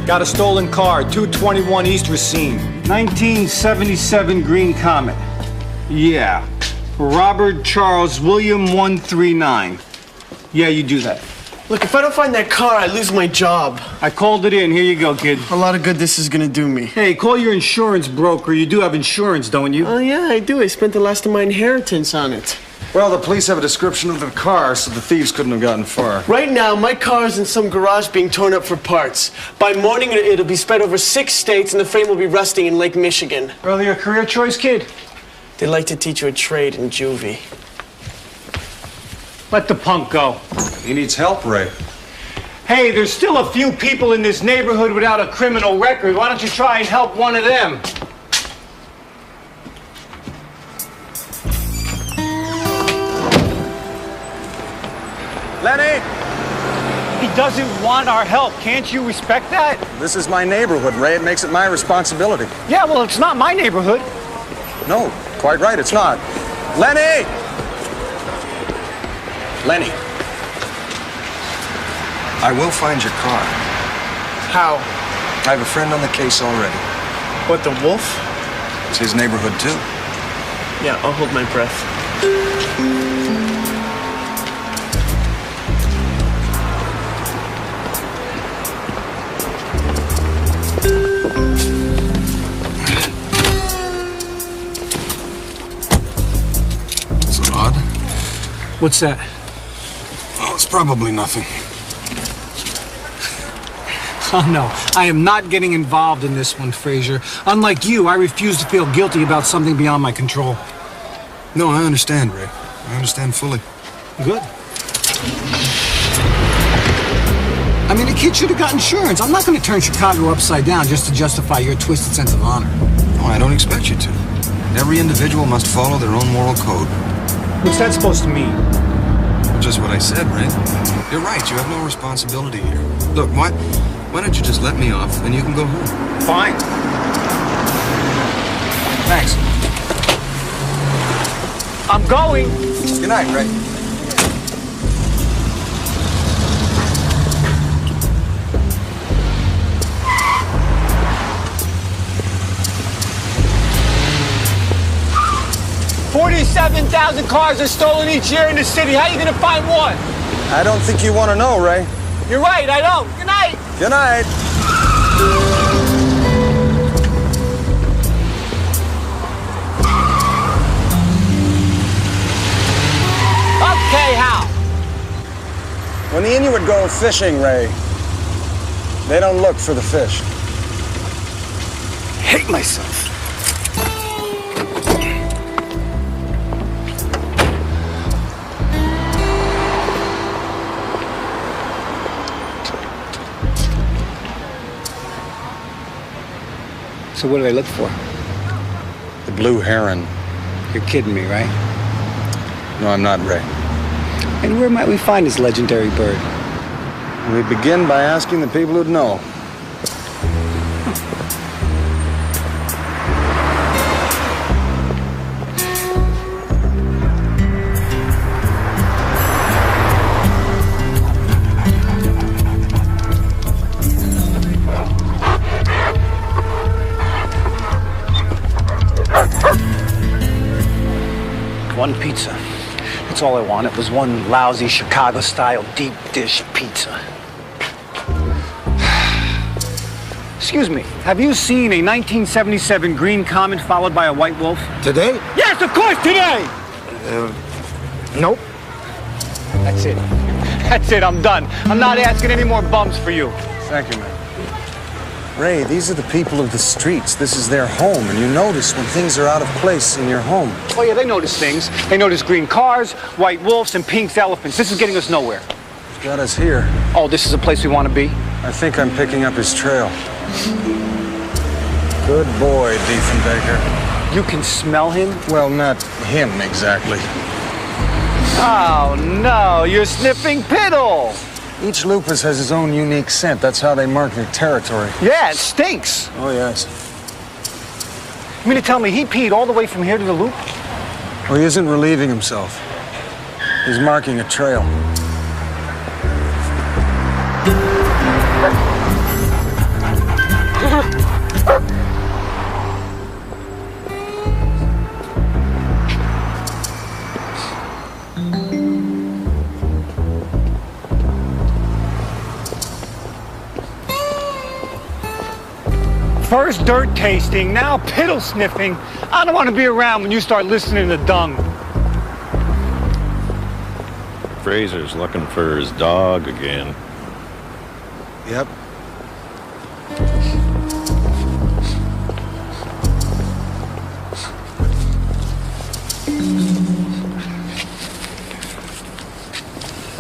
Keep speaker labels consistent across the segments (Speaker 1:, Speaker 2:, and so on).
Speaker 1: Got a stolen car, 221 East Racine. 1977 Green Comet. Yeah. Robert Charles William 139. Yeah, you do that.
Speaker 2: Look, if I don't find that car, I lose my job.
Speaker 1: I called it in. Here you go, kid.
Speaker 2: A lot of good this is gonna do me.
Speaker 1: Hey, call your insurance broker. You do have insurance, don't you?
Speaker 2: Oh, yeah, I do. I spent the last of my inheritance on it.
Speaker 3: Well, the police have a description of the car, so the thieves couldn't have gotten far.
Speaker 2: Right now, my car's in some garage being torn up for parts. By morning, it'll be spread over 6 states, and the frame will be rusting in Lake Michigan.
Speaker 1: Earlier career choice, kid?
Speaker 2: They like to teach you a trade in juvie.
Speaker 1: Let the punk go.
Speaker 3: He needs help, Ray.
Speaker 1: Hey, there's still a few people in this neighborhood without a criminal record. Why don't you try and help one of them?
Speaker 3: Lenny!
Speaker 1: He doesn't want our help. Can't you respect that?
Speaker 3: This is my neighborhood, Ray. It makes it my responsibility.
Speaker 1: Yeah, well, it's not my neighborhood.
Speaker 3: No, quite right, it's not. Lenny! Lenny. I will find your car.
Speaker 2: How?
Speaker 3: I have a friend on the case already.
Speaker 2: What, the wolf?
Speaker 3: It's his neighborhood, too.
Speaker 2: Yeah, I'll hold my breath.
Speaker 3: Is it odd?
Speaker 1: What's that?
Speaker 3: Oh, it's probably nothing.
Speaker 1: Oh, no. I am not getting involved in this one, Frazier. Unlike you, I refuse to feel guilty about something beyond my control.
Speaker 3: No, I understand, Ray. I understand fully.
Speaker 1: Good. I mean, the kid should have got insurance. I'm not going to turn Chicago upside down just to justify your twisted sense of honor.
Speaker 3: No, I don't expect you to. Every individual must follow their own moral code.
Speaker 1: What's that supposed to mean?
Speaker 3: Just what I said, Ray. You're right, you have no responsibility here. Look, why don't you just let me off and you can go home?
Speaker 1: Fine.
Speaker 3: Thanks.
Speaker 1: I'm going.
Speaker 3: Good night, Ray.
Speaker 1: $47,000 cars are stolen each year in the city. How are you going to find one?
Speaker 3: I don't think you want to know, Ray.
Speaker 1: You're right, I don't. Good night.
Speaker 3: Good night.
Speaker 1: Okay, how?
Speaker 3: When the Inuit go fishing, Ray, they don't look for the fish.
Speaker 1: I hate myself. So what do they look for?
Speaker 3: The blue heron.
Speaker 1: You're kidding me, right?
Speaker 3: No, I'm not, Ray.
Speaker 1: And where might we find this legendary bird?
Speaker 3: We begin by asking the people who'd know.
Speaker 1: One pizza. That's all I wanted was one lousy Chicago-style deep dish pizza. Excuse me, have you seen a 1977 Green Comet followed by a white wolf?
Speaker 3: Today?
Speaker 1: Yes, of course, today!
Speaker 3: Nope.
Speaker 1: That's it. That's it, I'm done. I'm not asking any more bums for you.
Speaker 3: Thank you, man. Ray, these are the people of the streets. This is their home, and you notice when things are out of place in your home.
Speaker 1: Oh, yeah, they notice things. They notice green cars, white wolves, and pink elephants. This is getting us nowhere.
Speaker 3: He's got us here.
Speaker 1: Oh, this is a place we want to be?
Speaker 3: I think I'm picking up his trail. Good boy, Diefenbaker.
Speaker 1: You can smell him?
Speaker 3: Well, not him exactly.
Speaker 1: Oh, no, you're sniffing piddle.
Speaker 3: Each lupus has his own unique scent. That's how they mark their territory.
Speaker 1: Yeah, it stinks.
Speaker 3: Oh, yes.
Speaker 1: You mean to tell me he peed all the way from here to the loop?
Speaker 3: Well, he isn't relieving himself. He's marking a trail.
Speaker 1: First dirt tasting, now piddle sniffing. I don't want to be around when you start listening to dung.
Speaker 4: Fraser's looking for his dog again.
Speaker 3: Yep.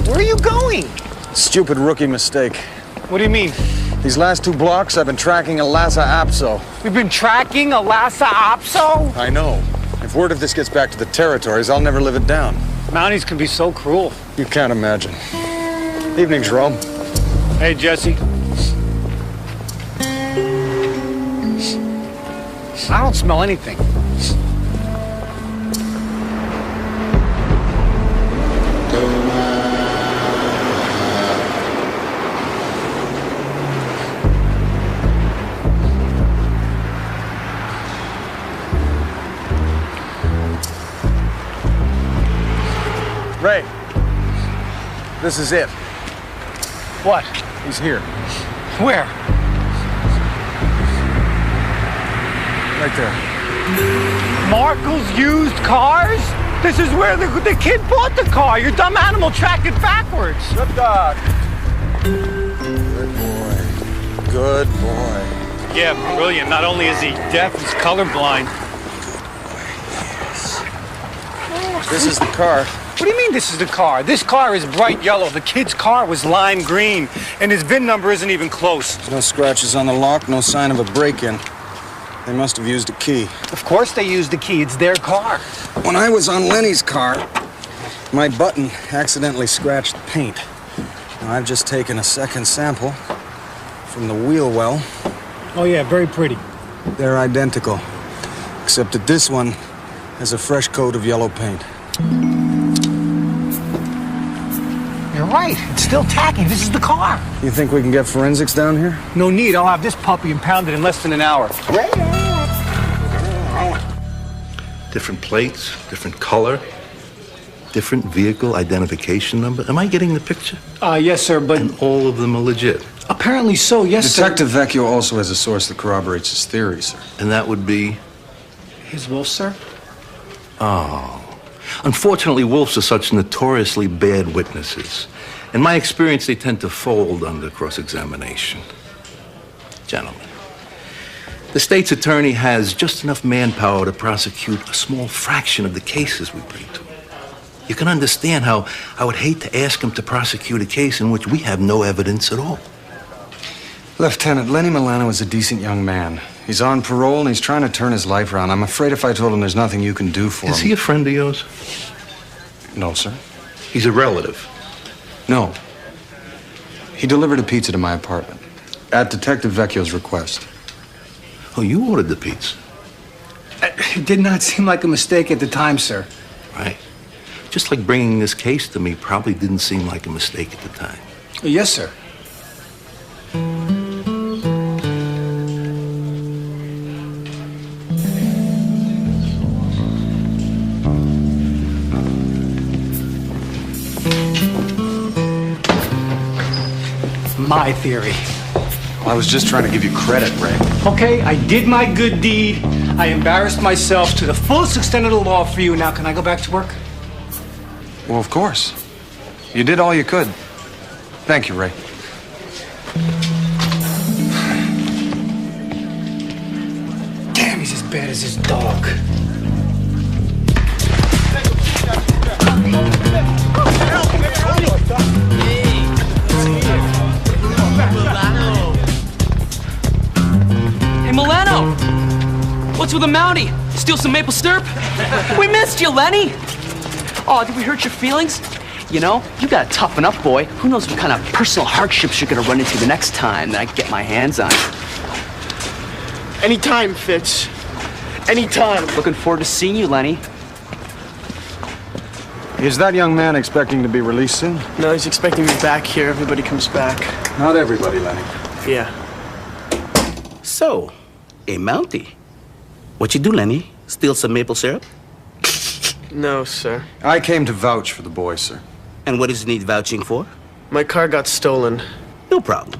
Speaker 1: Where are you going?
Speaker 5: Stupid rookie mistake.
Speaker 1: What do you mean?
Speaker 5: These last 2 blocks, I've been tracking a Lhasa Apso.
Speaker 1: We've been tracking a Lhasa Apso?
Speaker 5: I know. If word of this gets back to the territories, I'll never live it down.
Speaker 1: Mounties can be so cruel.
Speaker 5: You can't imagine. Evening, Jerome.
Speaker 1: Hey, Jesse. I don't smell anything.
Speaker 5: Ray, this is it.
Speaker 1: What?
Speaker 5: He's here.
Speaker 1: Where?
Speaker 5: Right there.
Speaker 1: Markle's used cars? This is where the kid bought the car. Your dumb animal tracked it backwards.
Speaker 5: Good dog. Good boy. Good boy.
Speaker 1: Yeah, brilliant. Not only is he deaf, he's colorblind.
Speaker 5: This is the car.
Speaker 1: What do you mean this is the car? This car is bright yellow. The kid's car was lime green, and his VIN number isn't even close.
Speaker 5: No scratches on the lock, no sign of a break-in. They must have used a key.
Speaker 1: Of course they used the key. It's their car.
Speaker 5: When I was on Lenny's car, my button accidentally scratched the paint. Now, I've just taken a second sample from the wheel well.
Speaker 1: Oh, yeah, very pretty.
Speaker 5: They're identical, except that this one has a fresh coat of yellow paint.
Speaker 1: You're right. It's still tacky. This is the car.
Speaker 5: You think we can get forensics down here?
Speaker 1: No need. I'll have this puppy impounded in less than an hour.
Speaker 6: Different plates, different color, different vehicle identification number. Am I getting the picture?
Speaker 1: Yes, sir, but...
Speaker 6: And all of them are legit.
Speaker 1: Apparently so, yes,
Speaker 5: Detective Vecchio also has a source that corroborates his theory, sir.
Speaker 6: And that would be?
Speaker 1: sir. His wolf, sir?
Speaker 6: Oh. Unfortunately, wolves are such notoriously bad witnesses. In my experience, they tend to fold under cross-examination. Gentlemen, the state's attorney has just enough manpower to prosecute a small fraction of the cases we bring to him. You can understand how I would hate to ask him to prosecute a case in which we have no evidence at all.
Speaker 5: Lieutenant, Lenny Milano is a decent young man. He's on parole and he's trying to turn his life around. I'm afraid if I told him there's nothing you can do for him...
Speaker 6: Is he a friend of yours?
Speaker 5: No, sir.
Speaker 6: He's a relative.
Speaker 5: No. He delivered a pizza to my apartment at Detective Vecchio's request.
Speaker 6: Oh, you ordered the pizza?
Speaker 1: It did not seem like a mistake at the time, sir.
Speaker 6: Right. Just like bringing this case to me probably didn't seem like a mistake at the time.
Speaker 1: Yes, sir. My theory.
Speaker 5: Well, I was just trying to give you credit, Ray.
Speaker 1: Okay, I did my good deed. I embarrassed myself to the fullest extent of the law for you. Now, can I go back to work?
Speaker 5: Well, of course. You did all you could. Thank you, Ray.
Speaker 1: Damn, he's as bad as his dog.
Speaker 7: Hey, Milano! What's with the Mountie? Steal some maple syrup? We missed you, Lenny! Oh, did we hurt your feelings? You know, you gotta toughen up, boy. Who knows what kind of personal hardships you're gonna run into the next time that I get my hands on you.
Speaker 2: Anytime, Fitz. Anytime.
Speaker 7: Looking forward to seeing you, Lenny.
Speaker 5: Is that young man expecting to be released soon?
Speaker 2: No, he's expecting me back here. Everybody comes back.
Speaker 5: Not everybody, Lenny.
Speaker 2: Yeah.
Speaker 8: So, a Mountie. What you do, Lenny? Steal some maple syrup?
Speaker 2: No, sir.
Speaker 5: I came to vouch for the boy, sir.
Speaker 8: And what does he need vouching for?
Speaker 2: My car got stolen.
Speaker 8: No problem.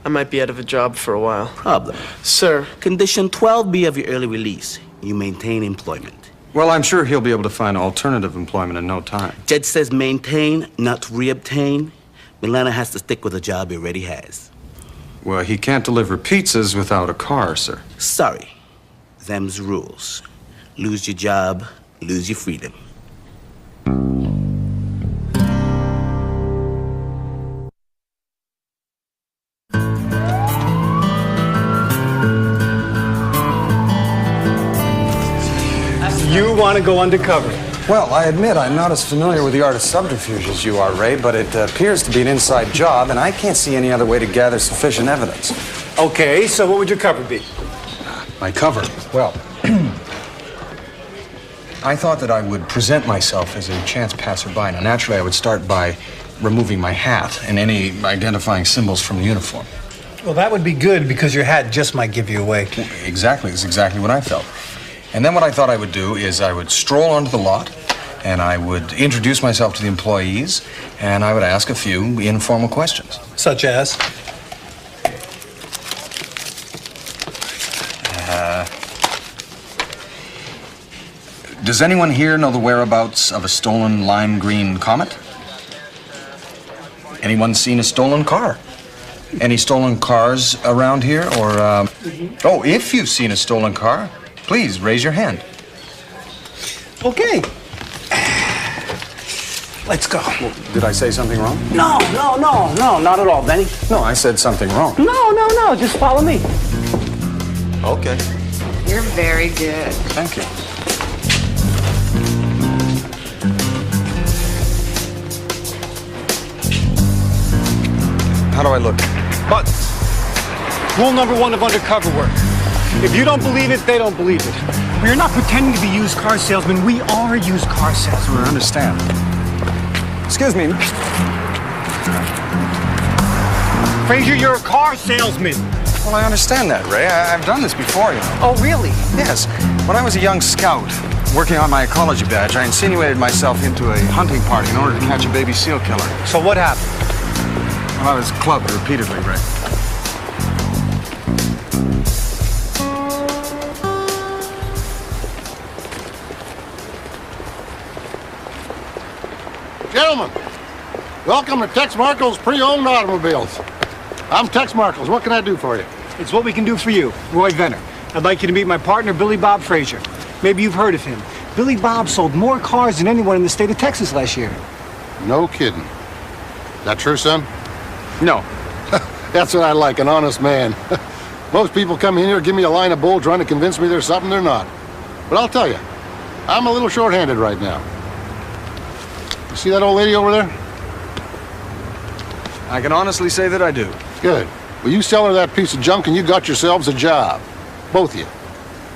Speaker 2: I might be out of a job for a while.
Speaker 8: Problem.
Speaker 2: Sir.
Speaker 8: Condition 12B of your early release. You maintain employment.
Speaker 5: Well, I'm sure he'll be able to find alternative employment in no time.
Speaker 8: Judge says maintain, not reobtain. Milana has to stick with a job he already has.
Speaker 5: Well, he can't deliver pizzas without a car, sir.
Speaker 8: Sorry. Them's rules. Lose your job, lose your freedom.
Speaker 1: You want to go undercover?
Speaker 5: Well, I admit I'm not as familiar with the art of subterfuge as you are, Ray, but it appears to be an inside job, and I can't see any other way to gather sufficient evidence.
Speaker 1: Okay, so what would your cover be?
Speaker 5: My cover? Well, I thought that I would present myself as a chance passerby. Now, naturally, I would start by removing my hat and any identifying symbols from the uniform.
Speaker 1: Well, that would be good because your hat just might give you away.
Speaker 5: Exactly, it's exactly what I felt. And then what I thought I would do is I would stroll onto the lot, and I would introduce myself to the employees, and I would ask a few informal questions.
Speaker 1: Such as?
Speaker 5: Does anyone here know the whereabouts of a stolen lime green Comet? Anyone seen a stolen car? Any stolen cars around here, or, Oh, if you've seen a stolen car, please raise your hand.
Speaker 1: Okay. Let's go.
Speaker 5: Well, did I say something wrong?
Speaker 7: No, not at all, Benny.
Speaker 5: No, I said something wrong.
Speaker 7: No, just follow me.
Speaker 5: Okay.
Speaker 9: You're very good.
Speaker 5: Thank you. How do I look?
Speaker 1: Buttons. Rule number 1 of undercover work. If you don't believe it, they don't believe it. We're not pretending to be used car salesmen. We are used car salesmen.
Speaker 5: I understand. Excuse me.
Speaker 1: Frazier, you're a car salesman.
Speaker 5: Well, I understand that, Ray. I've done this before, you know.
Speaker 1: Oh, really?
Speaker 5: Yes. When I was a young scout, working on my ecology badge, I insinuated myself into a hunting party in order to catch a baby seal killer.
Speaker 1: So what happened?
Speaker 5: Well, I was clubbed repeatedly, Ray.
Speaker 10: Gentlemen, welcome to Tex Markle's Pre-Owned Automobiles. I'm Tex Markles. What can I do for you?
Speaker 1: It's what we can do for you, Roy Venner. I'd like you to meet my partner, Billy Bob Frazier. Maybe you've heard of him. Billy Bob sold more cars than anyone in the state of Texas last year.
Speaker 10: No kidding. That true, son?
Speaker 1: No.
Speaker 10: That's what I like, an honest man. Most people come in here give me a line of bull trying to convince me there's something they're not. But I'll tell you, I'm a little short-handed right now. You see that old lady over there?
Speaker 5: I can honestly say that I do.
Speaker 10: Good. Well, you sell her that piece of junk and you got yourselves a job. Both of you.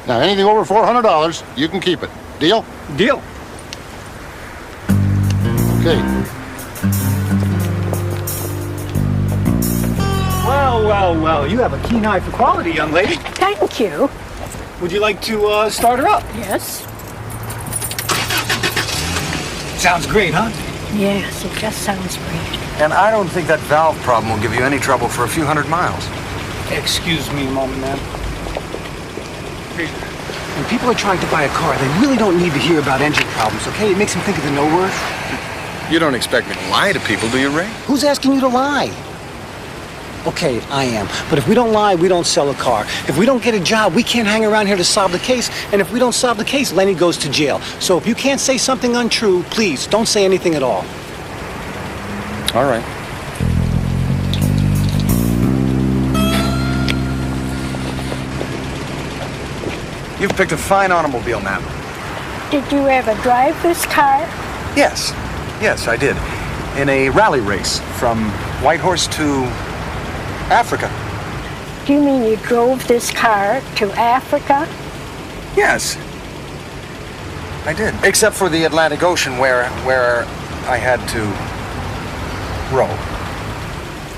Speaker 10: Now, anything over $400, you can keep it. Deal?
Speaker 1: Deal.
Speaker 10: Okay.
Speaker 1: Well, you have a keen eye for quality, young lady.
Speaker 9: Thank you.
Speaker 1: Would you like to start her up?
Speaker 9: Yes.
Speaker 1: Sounds great, huh?
Speaker 9: Yes, it just sounds great.
Speaker 5: And I don't think that valve problem will give you any trouble for a few hundred miles.
Speaker 1: Excuse me a moment, ma'am. When people are trying to buy a car, they really don't need to hear about engine problems, okay? It makes them think of the no word.
Speaker 5: You don't expect me to lie to people, do you, Ray?
Speaker 1: Who's asking you to lie? Okay, I am. But if we don't lie, we don't sell a car. If we don't get a job, we can't hang around here to solve the case. And if we don't solve the case, Lenny goes to jail. So if you can't say something untrue, please, don't say anything at all.
Speaker 5: All right. You've picked a fine automobile, ma'am.
Speaker 9: Did you ever drive this car?
Speaker 5: Yes. Yes, I did. In a rally race from Whitehorse to Africa.
Speaker 9: Do you mean you drove this car to Africa?
Speaker 5: Yes. I did. Except for the Atlantic Ocean where I had to row.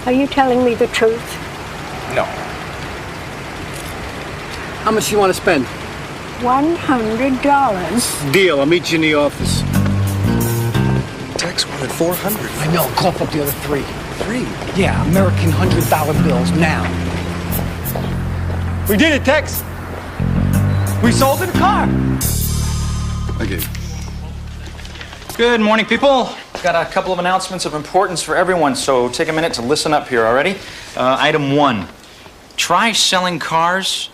Speaker 9: Are you telling me the truth?
Speaker 5: No.
Speaker 11: How much do you want to spend?
Speaker 9: $100.
Speaker 1: Deal. I'll meet you in the office.
Speaker 5: Tex wanted 400.
Speaker 11: I know. Cough up the other three.
Speaker 5: 3?
Speaker 11: Yeah, American $100 bills now.
Speaker 1: We did it, Tex. We sold the car.
Speaker 5: Okay.
Speaker 12: Good morning, people. Got a couple of announcements of importance for everyone, so take a minute to listen up here, already? Item 1. Try selling cars.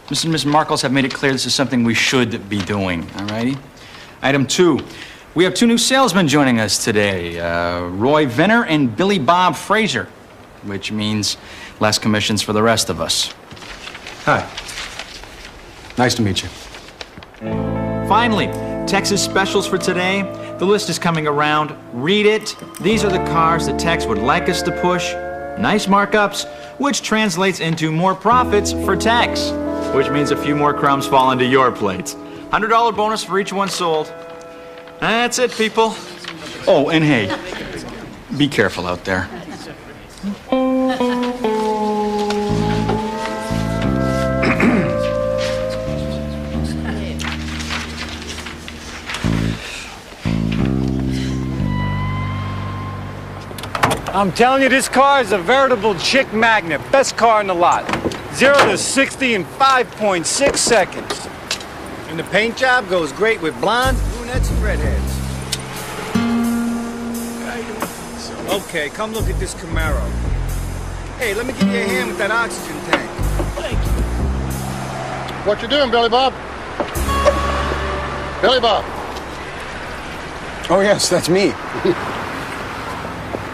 Speaker 12: Mr. and Ms. Markles have made it clear this is something we should be doing, alrighty? Item 2. We have 2 new salesmen joining us today, Roy Venner and Billy Bob Fraser, which means less commissions for the rest of us.
Speaker 5: Hi. Nice to meet you.
Speaker 12: Finally, Tex's specials for today. The list is coming around. Read it. These are the cars that Tex would like us to push. Nice markups, which translates into more profits for Tex, which means a few more crumbs fall into your plates. $100 bonus for each one sold. That's it, people. Oh, and hey, be careful out there.
Speaker 1: I'm telling you, this car is a veritable chick magnet. Best car in the lot. 0 to 60 in 5.6 seconds. And the paint job goes great with blondes, brunettes, and redheads. Okay, come look at this Camaro. Hey, let me give you a hand with that oxygen tank. Thank you.
Speaker 10: What you doing, Billy Bob? Billy Bob.
Speaker 5: Oh, yes, that's me.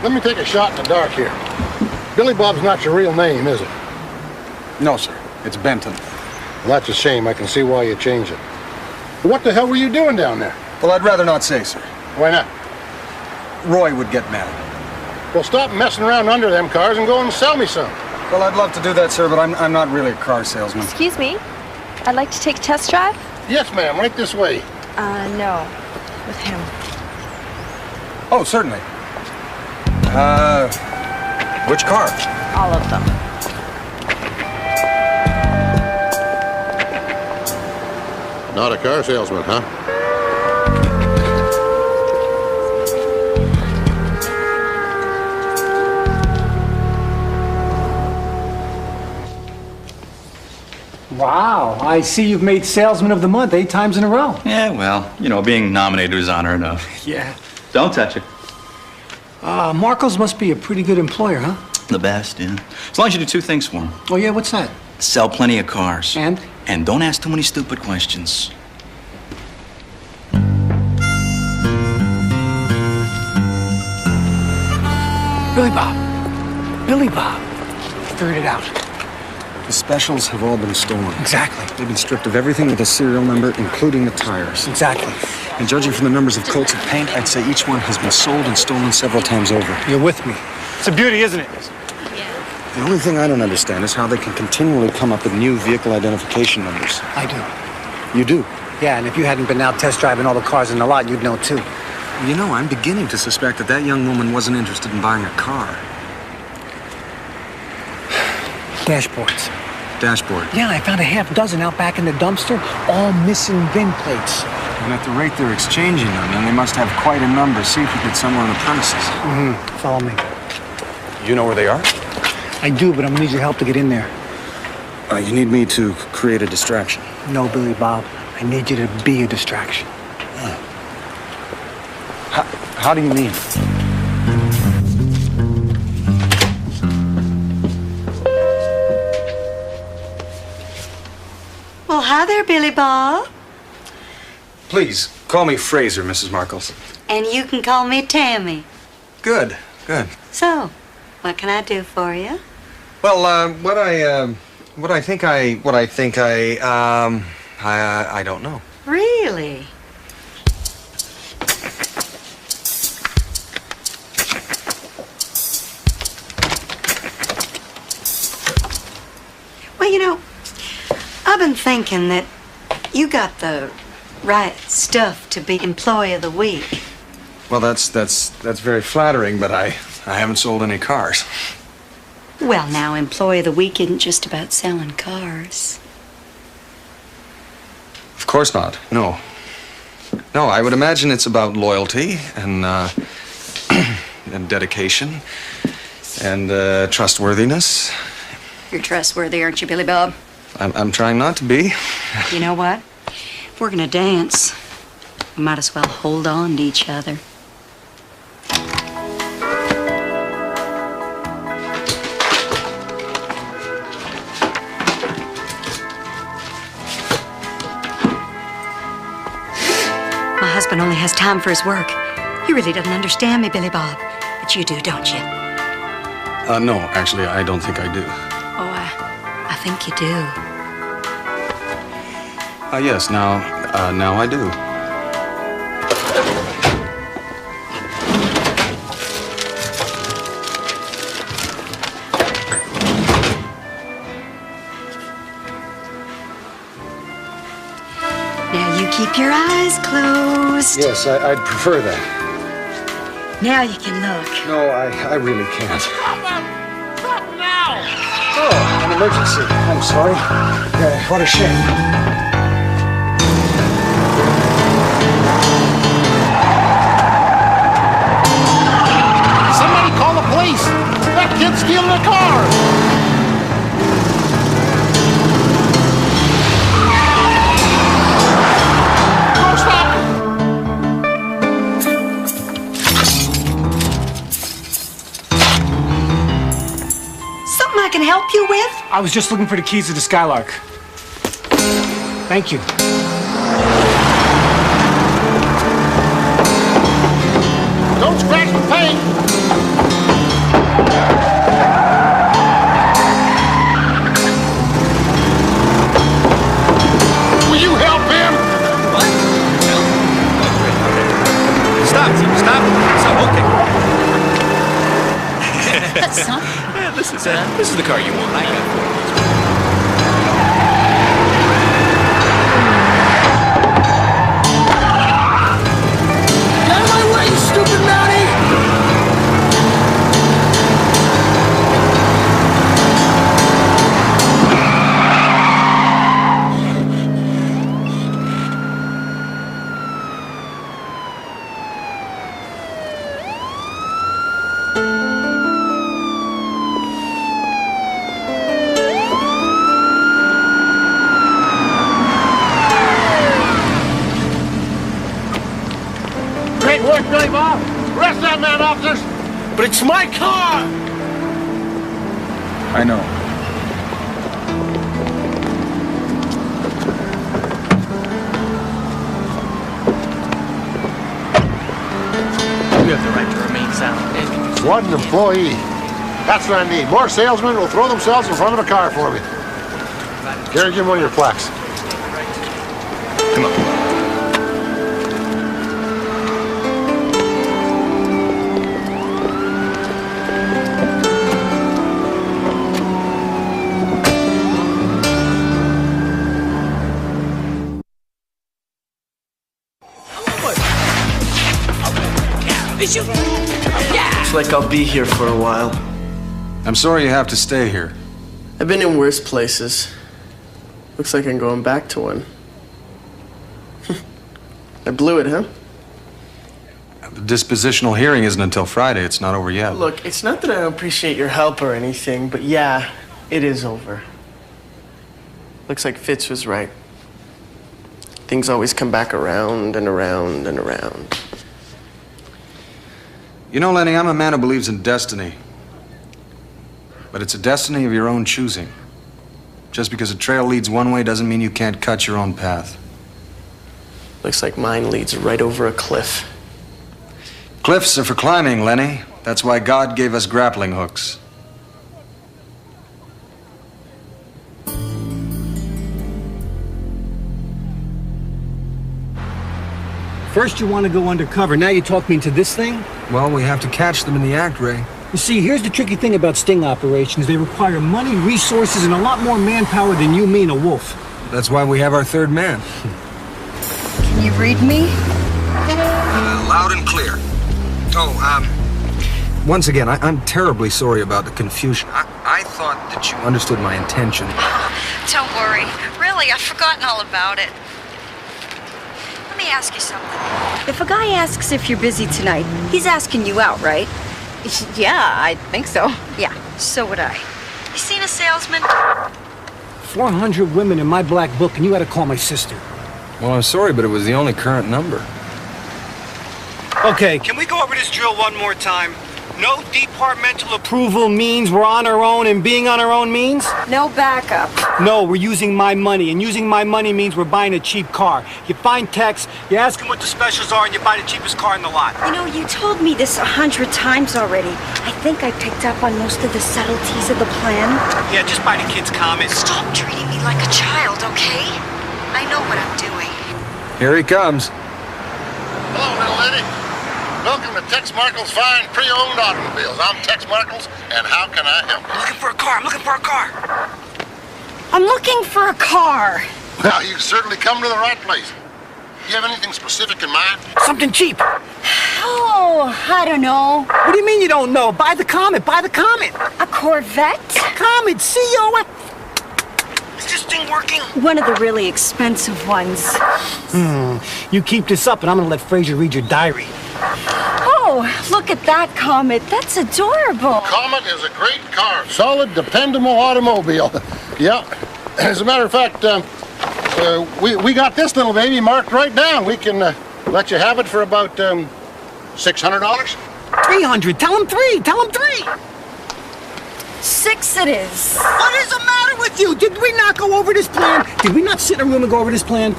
Speaker 10: Let me take a shot in the dark here. Billy Bob's not your real name, is it?
Speaker 5: No, sir. It's Benton.
Speaker 10: Well, that's a shame. I can see why you changed it. What the hell were you doing down there?
Speaker 5: Well, I'd rather not say, sir.
Speaker 10: Why not?
Speaker 5: Roy would get mad.
Speaker 10: Well, stop messing around under them cars and go and sell me some.
Speaker 5: Well, I'd love to do that, sir, but I'm not really a car salesman.
Speaker 13: Excuse me? I'd like to take a test drive.
Speaker 10: Yes, ma'am. Right this way.
Speaker 13: No. With him.
Speaker 5: Oh, certainly. Which car?
Speaker 13: All of them.
Speaker 10: Not a car salesman, huh?
Speaker 11: Wow, I see you've made Salesman of the Month 8 times in a row.
Speaker 12: Yeah, well, you know, being nominated was honor enough.
Speaker 11: Yeah.
Speaker 12: Don't touch it.
Speaker 11: Markles must be a pretty good employer, huh?
Speaker 12: The best, yeah. As long as you do 2 things for him.
Speaker 11: Oh, yeah, what's that?
Speaker 12: Sell plenty of cars.
Speaker 11: And?
Speaker 12: And don't ask too many stupid questions.
Speaker 11: Billy Bob. Billy Bob. Figured it out.
Speaker 5: The specials have all been stolen.
Speaker 11: Exactly.
Speaker 5: They've been stripped of everything with a serial number, including the tires.
Speaker 11: Exactly.
Speaker 5: And judging from the numbers of coats of paint, I'd say each one has been sold and stolen several times over.
Speaker 11: You're with me.
Speaker 1: It's a beauty, isn't it?
Speaker 5: The only thing I don't understand is how they can continually come up with new vehicle identification numbers.
Speaker 11: I do.
Speaker 5: You do?
Speaker 11: Yeah, and if you hadn't been out test driving all the cars in the lot, you'd know too.
Speaker 5: You know, I'm beginning to suspect that young woman wasn't interested in buying a car.
Speaker 11: Dashboards.
Speaker 5: Dashboard.
Speaker 11: Yeah, I found a half dozen out back in the dumpster, all missing VIN plates.
Speaker 5: And at the rate they're exchanging them, then they must have quite a number secreted somewhere on the premises.
Speaker 11: Follow me.
Speaker 5: You know where they are?
Speaker 11: I do, but I'm gonna need your help to get in there.
Speaker 5: You need me to create a distraction.
Speaker 11: No, Billy Bob. I need you to be a distraction.
Speaker 5: How do you mean?
Speaker 14: Well, hi there, Billy Bob.
Speaker 5: Please, call me Fraser, Mrs. Markles.
Speaker 14: And you can call me Tammy.
Speaker 5: Good, good.
Speaker 14: So, what can I do for you?
Speaker 5: Well, I don't know.
Speaker 14: Really? Well, you know, I've been thinking that you got the right stuff to be Employee of the Week.
Speaker 5: Well, that's very flattering, but I haven't sold any cars.
Speaker 14: Well, now, Employee of the Week isn't just about selling cars.
Speaker 5: course not. No. No, I would imagine it's about loyalty and, and dedication and trustworthiness.
Speaker 14: You're trustworthy, aren't you, Billy Bob?
Speaker 5: I'm trying not to be.
Speaker 14: You know what? If we're gonna dance, we might as well hold on to each other. My husband only has time for his work. He really doesn't understand me, Billy Bob. But you do, don't you?
Speaker 5: No, actually, I don't think I do.
Speaker 14: Oh, I think you do.
Speaker 5: Yes, now I do.
Speaker 14: Now you keep your eyes closed.
Speaker 10: Yes, I'd prefer that.
Speaker 14: Now you can look.
Speaker 10: No, I really can't.
Speaker 11: Stop now!
Speaker 10: Oh, an emergency. I'm sorry. What a shame.
Speaker 11: Somebody call the police! That kid's stealing a car!
Speaker 14: Something I can help you with?
Speaker 1: I was just looking for the keys to the Skylark. Thank you.
Speaker 11: Don't scratch the paint! Will you help him?
Speaker 3: What? Stop, okay.
Speaker 13: That's not.
Speaker 3: Yeah, this is the car you want. I got four of these.
Speaker 11: Get out of my way, you stupid Mountie! Great work, Billy Bob. Arrest that man, officers.
Speaker 2: But it's my car!
Speaker 5: I know.
Speaker 7: You have the right to remain silent.
Speaker 10: What an employee. That's what I need. More salesmen will throw themselves in front of a car for me. Gary, give him one of your plaques.
Speaker 5: Come on.
Speaker 2: Looks like I'll be here for a while.
Speaker 5: I'm sorry you have to stay here.
Speaker 2: I've been in worse places. Looks like I'm going back to one. I blew it, huh?
Speaker 5: The dispositional hearing isn't until Friday. It's not over yet.
Speaker 2: Look, it's not that I don't appreciate your help or anything, but yeah, it is over. Looks like Fitz was right. Things always come back around and around and around.
Speaker 5: You know, Lenny, I'm a man who believes in destiny. But it's a destiny of your own choosing. Just because a trail leads one way doesn't mean you can't cut your own path.
Speaker 2: Looks like mine leads right over a cliff.
Speaker 5: Cliffs are for climbing, Lenny. That's why God gave us grappling hooks.
Speaker 1: First you want to go undercover, now you talk me into this thing?
Speaker 3: Well, we have to catch them in the act, Ray.
Speaker 1: You see, here's the tricky thing about sting operations. They require money, resources, and a lot more manpower than you, me, and a wolf.
Speaker 3: That's why we have our third man.
Speaker 13: Can you read me?
Speaker 3: Loud and clear. Oh, once again, I'm terribly sorry about the confusion. I thought that you understood my intention.
Speaker 14: Don't worry. Really, I've forgotten all about it.
Speaker 13: ask you something? If a guy asks if you're busy tonight, he's asking you out, right?
Speaker 15: Yeah, I think so.
Speaker 13: Yeah, so would I. You seen a salesman?
Speaker 11: 400 women in my black book, and you had to call my sister.
Speaker 3: Well, I'm sorry, but it was the only current number.
Speaker 1: Okay, can we go over this drill one more time? No departmental approval means we're on our own, and being on our own means?
Speaker 13: No backup.
Speaker 1: No, we're using my money, and using my money means we're buying a cheap car. You find Tex, you ask him what the specials are, and you buy the cheapest car in the lot.
Speaker 13: You know, you told me this 100 times already. I think I picked up on most of the subtleties of the plan.
Speaker 1: Yeah, just buy the kid's Comet.
Speaker 13: Stop treating me like a child, okay? I know what I'm doing.
Speaker 3: Here he comes.
Speaker 10: Hello, little lady. Welcome to Tex Markle's fine pre-owned automobiles. I'm Tex Markles, and how can I help you?
Speaker 11: I'm looking for a car. I'm looking for a car.
Speaker 13: I'm looking for a car.
Speaker 10: Well, you've certainly come to the right place. You have anything specific in mind?
Speaker 11: Something cheap.
Speaker 13: Oh, I don't know.
Speaker 11: What do you mean you don't know? Buy the Comet. Buy the Comet.
Speaker 13: A Corvette?
Speaker 11: Comet, CEO. Is this thing working?
Speaker 13: One of the really expensive ones.
Speaker 11: You keep this up, and I'm gonna let Fraser read your diary.
Speaker 13: Oh, look at that Comet. That's adorable.
Speaker 10: Comet is a great car. Solid, dependable automobile. Yeah. As a matter of fact, we got this little baby marked right down. We can let you have it for about $600.
Speaker 11: 300. Tell him 3. Tell him 3.
Speaker 13: 6 it is.
Speaker 11: What is the matter with you? Did we not go over this plan? Did we not sit in a room and go over this plan?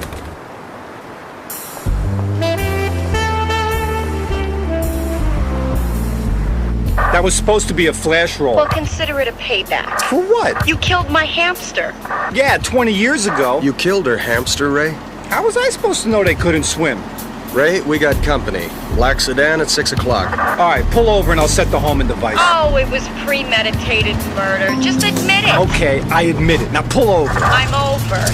Speaker 1: That was supposed to be a flash roll.
Speaker 15: Well, consider it a payback.
Speaker 1: For what?
Speaker 15: You killed my hamster.
Speaker 1: Yeah, 20 years ago.
Speaker 16: You killed her hamster, Ray?
Speaker 1: How was I supposed to know they couldn't swim?
Speaker 16: Ray, we got company. Black sedan at 6 o'clock.
Speaker 1: All right, pull over and I'll set the homing device.
Speaker 15: Oh, it was premeditated murder. Just admit it.
Speaker 1: Okay, I admit it. Now pull over.
Speaker 15: I'm over.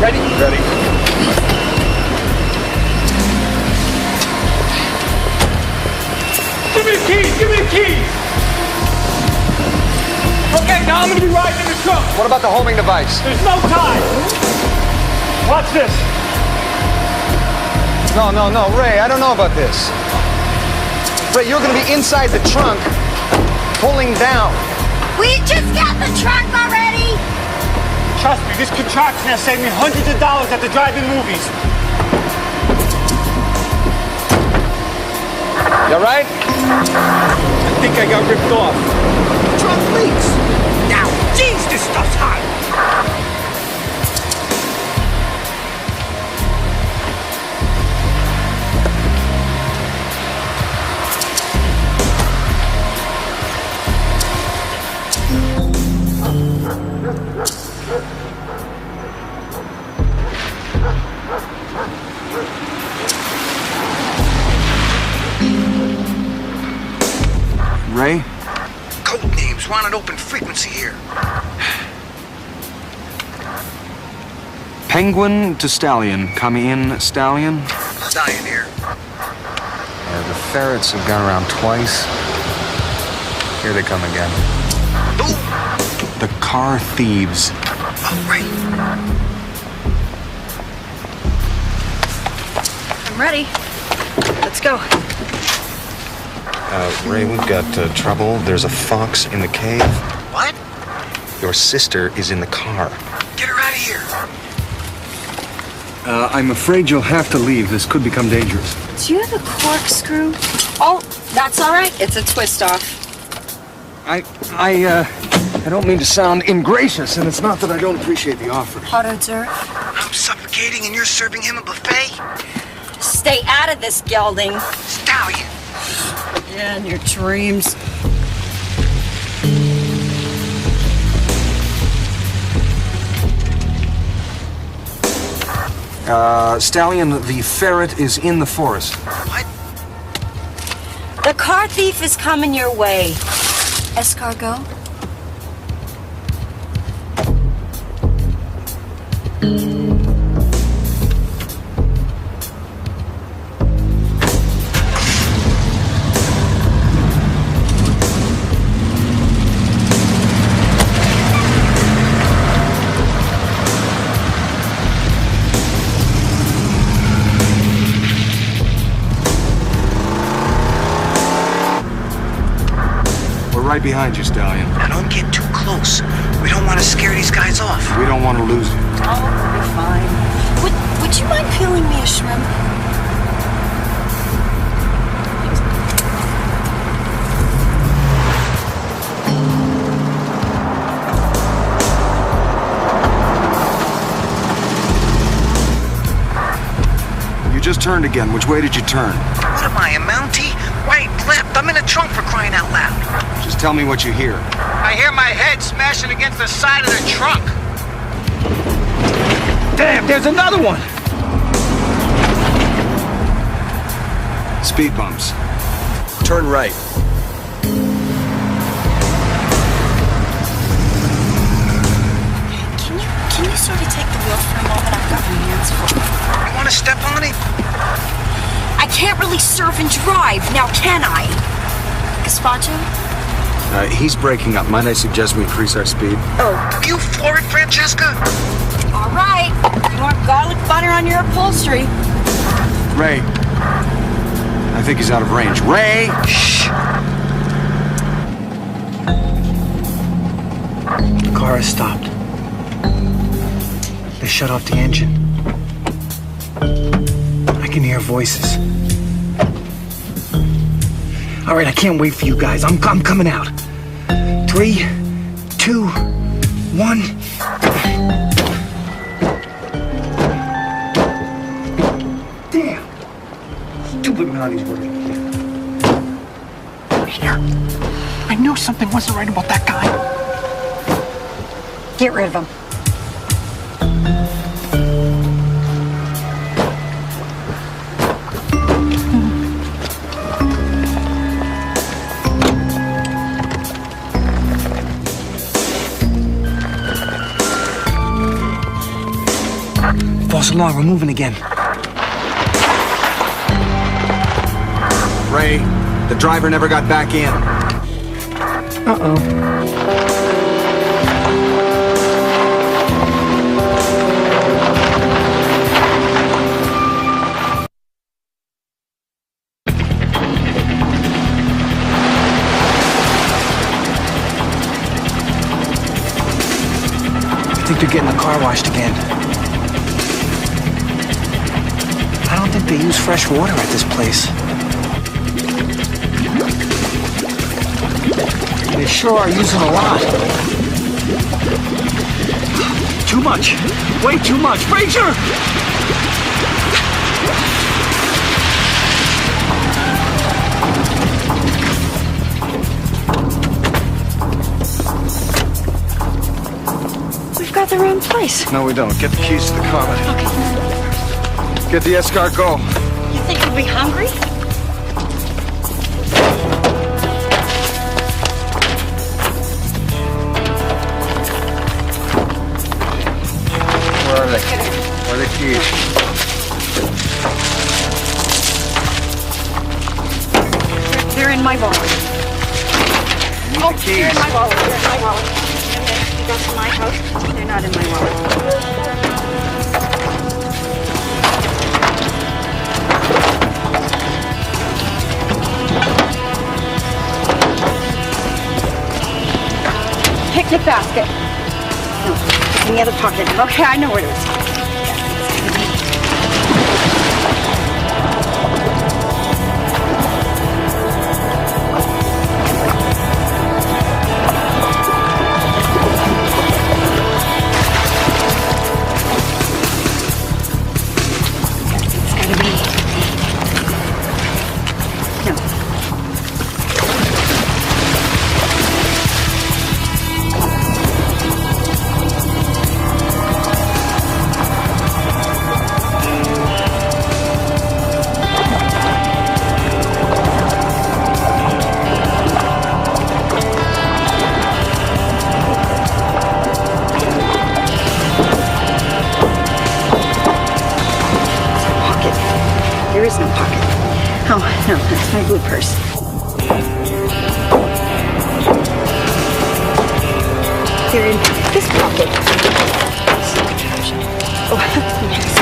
Speaker 1: Ready?
Speaker 16: Ready.
Speaker 1: Give me the keys! Give me the keys! Okay, now I'm gonna be riding in the truck.
Speaker 3: What about the homing device?
Speaker 1: There's no time. Watch this.
Speaker 3: No, Ray, I don't know about this. Ray, you're gonna be inside the trunk, pulling down.
Speaker 13: We just got the truck already.
Speaker 1: Trust me, this contraption has saved me hundreds of dollars at the drive-in movies.
Speaker 3: You all right?
Speaker 1: I think I got ripped off.
Speaker 11: Truck leaks. Now, jeez, this stuff's hot.
Speaker 3: Ray?
Speaker 11: Code names. We're on an open frequency here.
Speaker 3: Penguin to Stallion. Come in, Stallion.
Speaker 11: Stallion here.
Speaker 3: The ferrets have gone around twice. Here they come again.
Speaker 11: Who?
Speaker 3: The car thieves.
Speaker 11: Oh, right.
Speaker 13: I'm ready. Let's go.
Speaker 16: Ray, we've got trouble. There's a fox in the cave.
Speaker 11: What?
Speaker 16: Your sister is in the car.
Speaker 11: Get her out of here.
Speaker 3: I'm afraid you'll have to leave. This could become dangerous.
Speaker 13: Do you have a corkscrew? Oh, that's all right. It's a twist off.
Speaker 3: I
Speaker 5: I don't mean to sound ingracious, and it's not that I don't appreciate the offer.
Speaker 13: Hors d'oeuvre.
Speaker 11: I'm suffocating and you're serving him a buffet?
Speaker 13: Stay out of this, gelding.
Speaker 11: Stallion.
Speaker 13: Yeah, in your dreams.
Speaker 5: Stallion, the ferret is in the forest.
Speaker 11: What?
Speaker 13: The car thief is coming your way. Escargot?
Speaker 5: Right behind you, Stallion.
Speaker 11: Now don't get too close. We don't want to scare these guys off.
Speaker 5: We don't want to lose you.
Speaker 13: Oh, we'll be fine. Would you mind peeling me a shrimp?
Speaker 5: You just turned again. Which way did you turn?
Speaker 11: What am I, a Mountie? Right, left. I'm in a trunk for crying out loud.
Speaker 5: Just tell me what you hear.
Speaker 1: I hear my head smashing against the side of the trunk.
Speaker 11: Damn, there's another one!
Speaker 5: Speed bumps.
Speaker 16: Turn right.
Speaker 13: Can you sort of take the wheel for a moment? I've got my hands full.
Speaker 11: You want to step on it?
Speaker 13: I can't really surf and drive, now can I? Gazpacho?
Speaker 5: He's breaking up. Might I suggest we increase our speed?
Speaker 11: Oh. You floor it, Francesca?
Speaker 13: All right. You want garlic butter on your upholstery?
Speaker 5: Ray. I think he's out of range. Ray!
Speaker 11: Shh! The car has stopped. They shut off the engine. I can hear voices. All right, I can't wait for you guys. I'm coming out. 3, 2, 1. Damn. Stupid Mounties working.
Speaker 17: Here. I knew something wasn't right about that guy.
Speaker 9: Get rid of him.
Speaker 11: False alarm, we're moving again.
Speaker 5: Ray, the driver never got back in.
Speaker 11: Uh-oh. I think they're getting the car washed again. I don't think they use fresh water at this place. They sure are using a lot. Too much. Way too much. Frazier!
Speaker 13: We've got the wrong place.
Speaker 5: No, we don't. Get the keys to the car.
Speaker 13: Okay.
Speaker 5: Get the escargot.
Speaker 13: You think we'll be hungry?
Speaker 5: Where are they? Where are the keys?
Speaker 13: They're in my wallet.
Speaker 5: Oh, the
Speaker 13: they're in my wallet. They're in my wallet. And then you go to my house. They're not in my wallet. Picnic basket. No, it's in the other pocket. Okay, I know where it is.
Speaker 9: no, that's my blue purse. Here in this pocket. Oh, yes.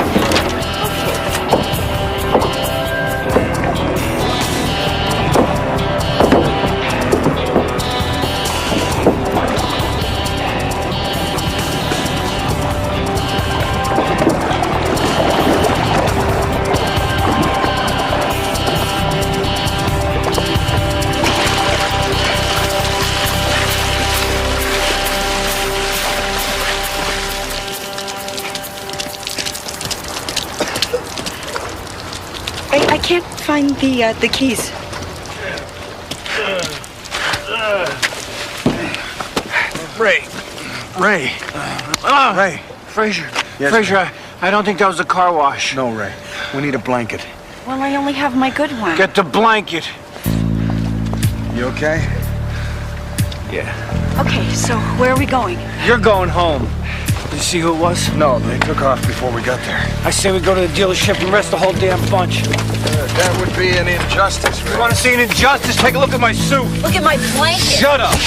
Speaker 9: I can't find the keys.
Speaker 11: Ray. Ray.
Speaker 1: Fraser.
Speaker 11: Yes,
Speaker 1: Fraser, I don't think that was a car wash.
Speaker 11: No, Ray. We need a blanket.
Speaker 13: Well, I only have my good one.
Speaker 1: Get the blanket.
Speaker 11: You okay?
Speaker 1: Yeah.
Speaker 13: Okay, so where are we going?
Speaker 1: You're going home. Did you see who it was?
Speaker 11: No, they took off before we got there.
Speaker 1: I say we go to the dealership and rest the whole damn bunch.
Speaker 11: That would be an injustice, Ray.
Speaker 1: You want to see an injustice? Take a look at my suit.
Speaker 15: Look at my blanket.
Speaker 1: Shut up.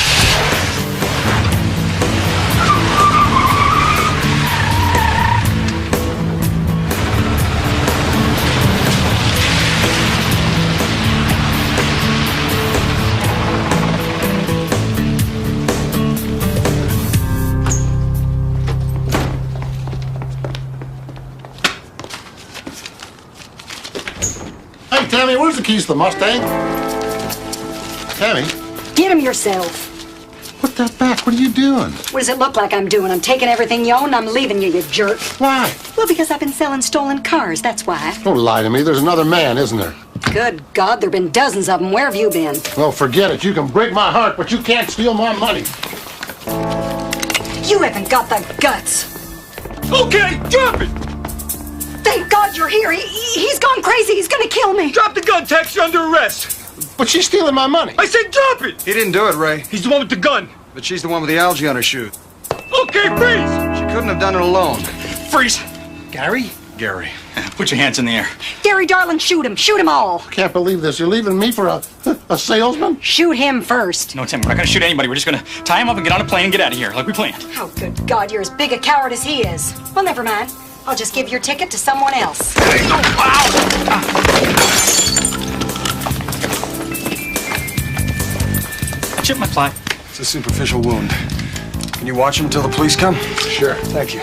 Speaker 10: Hey, Tammy, where's the keys to the Mustang? Tammy,
Speaker 14: Get him yourself.
Speaker 10: put that back. What are you doing?
Speaker 14: What does it look like I'm doing? I'm taking everything you own and I'm leaving you, you jerk.
Speaker 10: Why?
Speaker 14: Well, because I've been selling stolen cars, that's why.
Speaker 10: Don't lie to me. There's another man, isn't there?
Speaker 14: Good God, there have been dozens of them. Where have you been?
Speaker 10: Well, forget it. You can break my heart, but you can't steal my money.
Speaker 14: You haven't got the guts.
Speaker 1: Okay, drop it.
Speaker 14: Thank God you're here. He's gone crazy. He's gonna kill me.
Speaker 1: Drop the gun, Tex. You're under arrest.
Speaker 10: But she's stealing my money.
Speaker 1: I said drop it.
Speaker 5: He didn't do it, Ray.
Speaker 1: He's the one with the gun.
Speaker 5: But she's the one with the algae on her shoe.
Speaker 1: Okay, freeze.
Speaker 5: She couldn't have done it alone.
Speaker 12: Freeze.
Speaker 1: Gary?
Speaker 5: Gary.
Speaker 12: Put your hands in the air.
Speaker 14: Gary, darling, shoot him. Shoot them all.
Speaker 10: Can't believe this. You're leaving me for a salesman?
Speaker 14: Shoot him first.
Speaker 12: No, Tim, we're not gonna shoot anybody. We're just gonna tie him up and get on a plane and get out of here, like we planned.
Speaker 14: Oh, good God, you're as big a coward as he is. Well, never mind. I'll just give your ticket to someone else.
Speaker 12: Chip my ply.
Speaker 5: It's a superficial wound. Can you watch him until the police come?
Speaker 10: Sure.
Speaker 5: Thank you.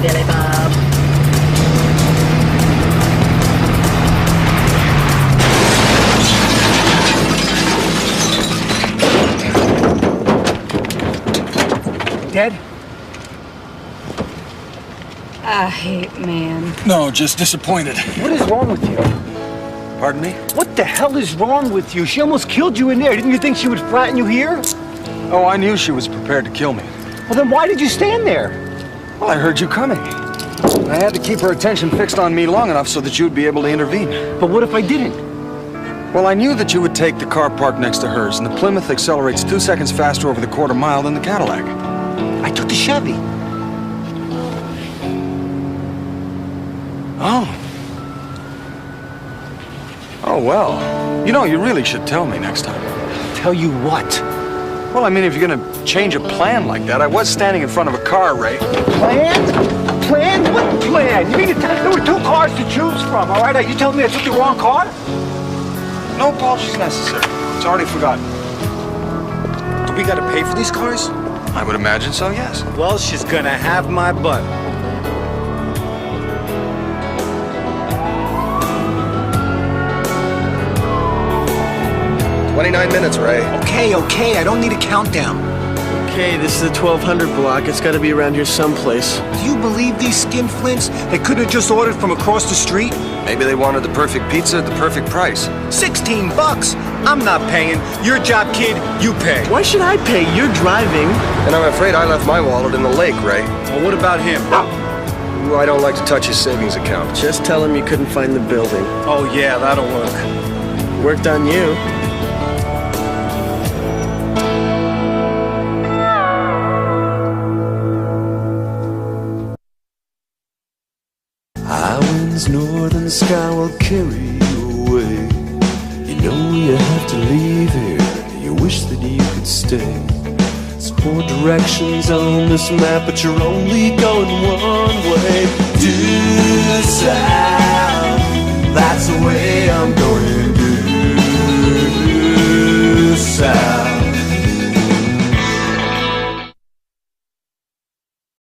Speaker 14: Billy Bob.
Speaker 1: Dead?
Speaker 14: I hate man.
Speaker 11: No, just disappointed.
Speaker 1: What is wrong with you?
Speaker 11: Pardon me?
Speaker 1: What the hell is wrong with you? She almost killed you in there. Didn't you think she would flatten you here?
Speaker 5: Oh, I knew she was prepared to kill me.
Speaker 1: Well, then why did you stand there?
Speaker 5: Well, I heard you coming. I had to keep her attention fixed on me long enough so that you'd be able to intervene.
Speaker 1: But what if I didn't?
Speaker 5: Well, I knew that you would take the car parked next to hers, and the Plymouth accelerates 2 seconds faster over the quarter mile than the Cadillac.
Speaker 1: I took the Chevy.
Speaker 5: Oh. Oh, well. You know, you really should tell me next time.
Speaker 1: Tell you what?
Speaker 5: Well, I mean, if you're gonna change a plan like that, I was standing in front of a car, Ray.
Speaker 1: Plan? Plan? What plan? You mean there were 2 cars to choose from, all right? Are you telling me I took the wrong car?
Speaker 5: No apologies necessary. It's already forgotten.
Speaker 1: Do we gotta pay for these cars?
Speaker 5: I would imagine so, yes.
Speaker 1: Well, she's gonna have my butt.
Speaker 16: 29 minutes, Ray.
Speaker 1: Okay, I don't need a countdown.
Speaker 2: Okay, this is the 1200 block. It's got to be around here someplace.
Speaker 1: Do you believe these skinflints? They could have just ordered from across the street.
Speaker 16: Maybe they wanted the perfect pizza at the perfect price.
Speaker 1: $16. I'm not paying. Your job, kid. You pay.
Speaker 2: Why should I pay? You're driving.
Speaker 16: And I'm afraid I left my wallet in the lake, Ray.
Speaker 1: Well, what about him?
Speaker 16: Ooh, I don't like to touch his savings account.
Speaker 2: Just tell him you couldn't find the building.
Speaker 1: Oh, yeah, that'll work.
Speaker 2: Worked on you.
Speaker 18: Island's northern sky will carry you away. You know you have to leave here. You wish that you could stay. There's 4 directions on this map, but you're only going one way. Due south.